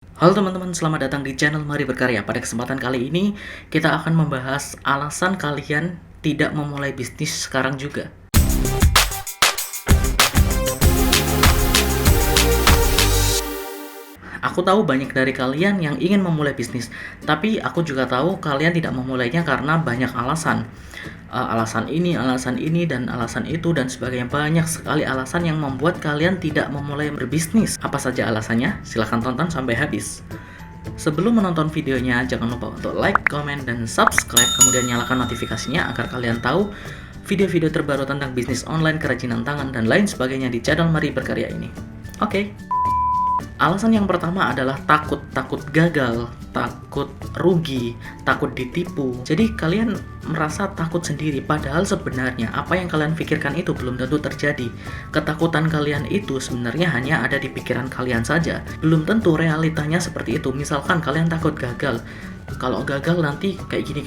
Halo teman-teman, selamat datang di channel Mari Berkarya. Pada kesempatan kali ini, kita akan membahas alasan kalian tidak memulai bisnis sekarang juga. Aku tahu banyak dari kalian yang ingin memulai bisnis, tapi aku juga tahu kalian tidak memulainya karena banyak alasan. Alasan ini, dan alasan itu, dan sebagainya. Banyak sekali alasan yang membuat kalian tidak memulai berbisnis. Apa saja alasannya? Silahkan tonton sampai habis. Sebelum menonton videonya, jangan lupa untuk like, comment, dan subscribe. Kemudian nyalakan notifikasinya agar kalian tahu video-video terbaru tentang bisnis online, kerajinan tangan, dan lain sebagainya di channel Mari Berkarya ini. Oke. Alasan yang pertama adalah takut gagal, takut rugi, takut ditipu. Jadi kalian merasa takut sendiri, padahal sebenarnya apa yang kalian pikirkan itu belum tentu terjadi. Ketakutan kalian itu sebenarnya hanya ada di pikiran kalian saja. Belum tentu realitanya seperti itu. Misalkan kalian takut gagal, kalau gagal nanti kayak gini,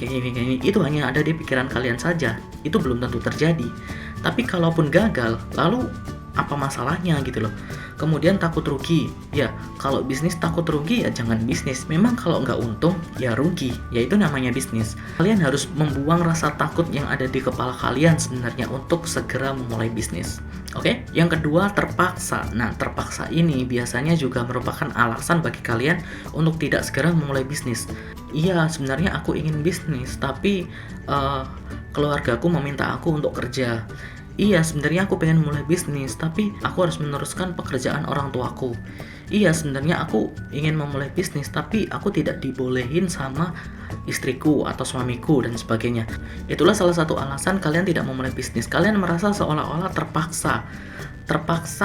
itu hanya ada di pikiran kalian saja. Itu belum tentu terjadi. Tapi kalaupun gagal, lalu apa masalahnya gitu loh. Kemudian takut rugi, ya kalau bisnis takut rugi ya jangan bisnis. Memang kalau nggak untung ya rugi, ya itu namanya bisnis. Kalian harus membuang rasa takut yang ada di kepala kalian sebenarnya untuk segera memulai bisnis. Oke? Yang kedua, terpaksa. Nah, terpaksa ini biasanya juga merupakan alasan bagi kalian untuk tidak segera memulai bisnis. Iya, sebenarnya aku ingin bisnis, tapi keluargaku meminta aku untuk kerja. Iya, sebenarnya aku pengen mulai bisnis, tapi aku harus meneruskan pekerjaan orang tuaku. Iya, sebenarnya aku ingin memulai bisnis, tapi aku tidak dibolehin sama istriku atau suamiku dan sebagainya. Itulah salah satu alasan kalian tidak memulai bisnis. Kalian merasa seolah-olah terpaksa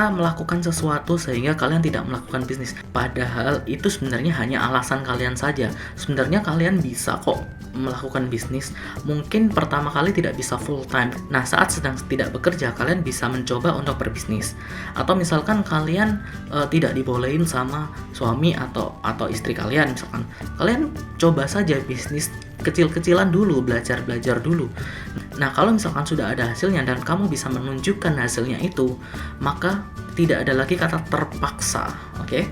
melakukan sesuatu sehingga kalian tidak melakukan bisnis. Padahal itu sebenarnya hanya alasan kalian saja. Sebenarnya kalian bisa kok melakukan bisnis. Mungkin pertama kali tidak bisa full time. Nah, saat sedang tidak bekerja, kalian bisa mencoba untuk berbisnis. Atau misalkan kalian tidak dibolehin sama suami atau istri kalian, misalkan kalian coba saja bisnis kecil-kecilan dulu, belajar dulu. Nah, kalau misalkan sudah ada hasilnya dan kamu bisa menunjukkan hasilnya itu, maka tidak ada lagi kata terpaksa, oke?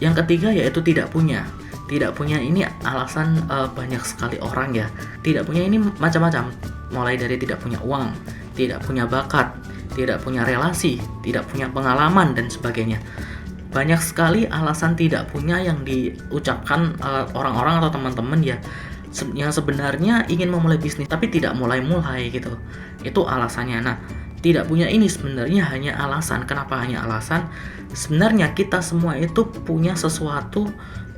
Yang ketiga yaitu tidak punya. Tidak punya ini alasan banyak sekali orang ya. Tidak punya ini macam-macam, mulai dari tidak punya uang, tidak punya bakat, tidak punya relasi, tidak punya pengalaman, dan sebagainya. Banyak sekali alasan tidak punya yang diucapkan orang-orang atau teman-teman ya, yang sebenarnya ingin memulai bisnis tapi tidak mulai-mulai gitu. Itu alasannya. Nah, tidak punya ini sebenarnya hanya alasan. Kenapa hanya alasan? Sebenarnya kita semua itu punya sesuatu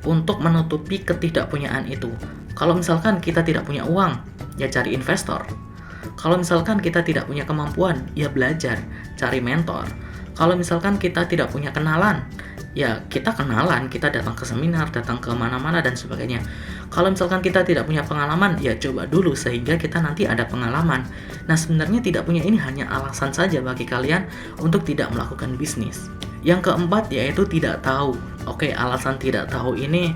untuk menutupi ketidakpunyaan itu. Kalau misalkan kita tidak punya uang, ya cari investor. Kalau misalkan kita tidak punya kemampuan, ya belajar, cari mentor. Kalau misalkan kita tidak punya kenalan, ya kita kenalan, kita datang ke seminar, datang ke mana-mana dan sebagainya. Kalau misalkan kita tidak punya pengalaman, ya coba dulu sehingga kita nanti ada pengalaman. Nah, sebenarnya tidak punya ini hanya alasan saja bagi kalian untuk tidak melakukan bisnis. Yang keempat yaitu tidak tahu. Oke, alasan tidak tahu ini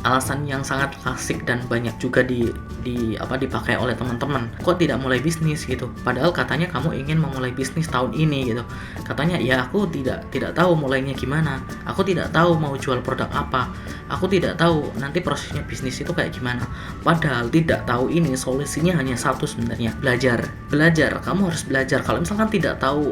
alasan yang sangat klasik dan banyak juga dipakai oleh teman-teman. Kok tidak mulai bisnis gitu? Padahal katanya kamu ingin memulai bisnis tahun ini gitu. Katanya ya aku tidak tahu mulainya gimana. Aku tidak tahu mau jual produk apa. Aku tidak tahu nanti prosesnya bisnis itu kayak gimana. Padahal tidak tahu ini solusinya hanya satu sebenarnya. Belajar. Kamu harus belajar. Kalau misalkan tidak tahu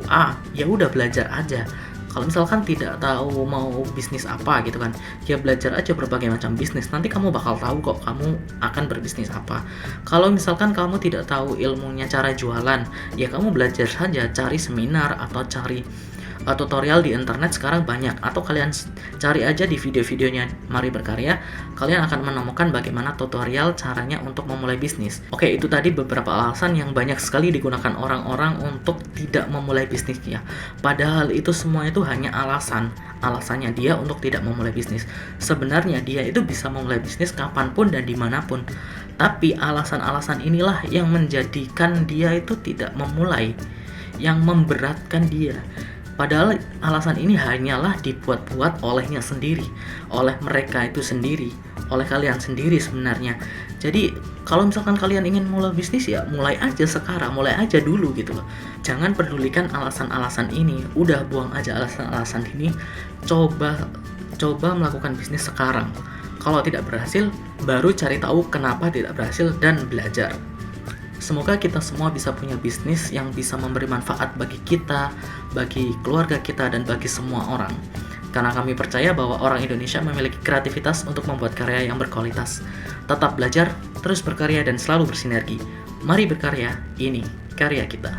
ya udah belajar aja. Kalau misalkan tidak tahu mau bisnis apa gitu kan, ya belajar aja berbagai macam bisnis. Nanti kamu bakal tahu kok kamu akan berbisnis apa. Kalau misalkan kamu tidak tahu ilmunya cara jualan, ya kamu belajar saja, cari seminar atau cari tutorial di internet sekarang banyak. Atau kalian cari aja di video-videonya Mari Berkarya, kalian akan menemukan bagaimana tutorial caranya untuk memulai bisnis. Oke, itu tadi beberapa alasan yang banyak sekali digunakan orang-orang untuk tidak memulai bisnisnya. Padahal itu semua itu hanya alasannya dia untuk tidak memulai bisnis. Sebenarnya dia itu bisa memulai bisnis kapanpun dan dimanapun. Tapi alasan-alasan inilah yang menjadikan dia itu tidak memulai, yang memberatkan dia. Padahal alasan ini hanyalah dibuat-buat olehnya sendiri, oleh mereka itu sendiri, oleh kalian sendiri sebenarnya. Jadi kalau misalkan kalian ingin mulai bisnis ya mulai aja sekarang, mulai aja dulu gitu loh. Jangan pedulikan alasan-alasan ini, udah buang aja alasan-alasan ini. Coba coba melakukan bisnis sekarang. Kalau tidak berhasil, baru cari tahu kenapa tidak berhasil dan belajar. Semoga kita semua bisa punya bisnis yang bisa memberi manfaat bagi kita, bagi keluarga kita, dan bagi semua orang. Karena kami percaya bahwa orang Indonesia memiliki kreativitas untuk membuat karya yang berkualitas. Tetap belajar, terus berkarya, dan selalu bersinergi. Mari berkarya, ini karya kita.